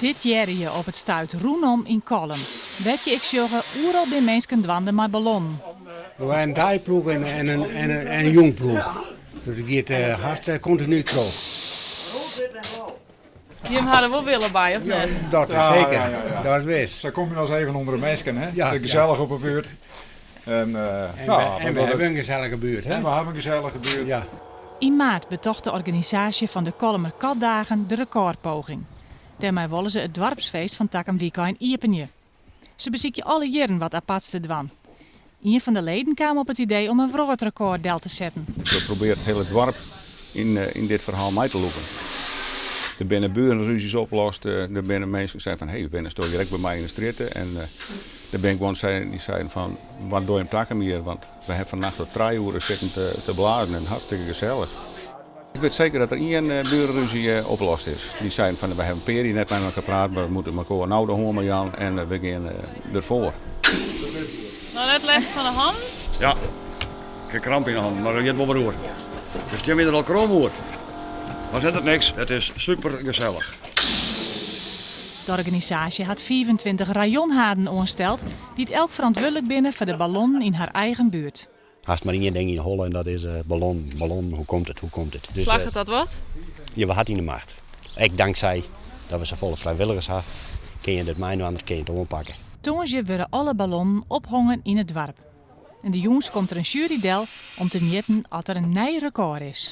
Dit jaar je op het stuit Roenom in Kolm. Weet je, ik zeggen, oeral bij mensen dwanden met ballonnen. We waren een dijploeg en een jongploeg. Dus ik gaat hartstikke continu terug. Die hem hadden wel willen bij, of net? Dat is Ja, zeker. ja. Dat is best. Zo kom je als even onder de mensen, hè? Ja, Gezellig op de buurt. En, En we hebben een gezellige buurt, hè? we hebben een gezellige buurt. Ja. In maart betocht de organisatie van de Kolmer Katdagen de recordpoging. Daarmee willen ze het dorpsfeest van Takkenwiekijn iepenje. Ze bezieken alle jaren wat aparts te dwan. Een van de leden kwam op het idee om een wereldrecord del te zetten. We proberen het hele dorp in dit verhaal mee te lopen. Er binnen burenruzies opgelost. Er binnen mensen die zeiden van, hey, we staan direct bij mij in de straat. En er ben gewoon die zeiden van, wat doe je hem takken hier? Want we hebben vannacht tot 3 uur zitten te blazen en hartstikke gezellig. Ik weet zeker dat er één burenruzie opgelost is. Die zeiden van, we hebben Peri net met elkaar gepraat, we moeten elkaar nou de hoorn Jan en we gaan ervoor. Nou, net les van de hand. Ja, ik heb kramp in de hand, maar je hebt wel beroerd. Dus je hebt er al krom hoort. Maar zet het niks, het is super gezellig. De organisatie had 24 rajonhaden ongesteld die het elk verantwoordelijk binnen voor de ballon in haar eigen buurt. Haast maar één ding in Holland en dat is ballon, hoe komt het? Dus, Slag het dat wat? ja, we hadden in de macht. Ik dankzij dat we zo volle vrijwilligers hadden, kun je het mij nu anders het oppakken. Toen werden alle ballonnen ophangen in het dorp. En de jongens komt er een jurydel om te meten of er een nieuw record is.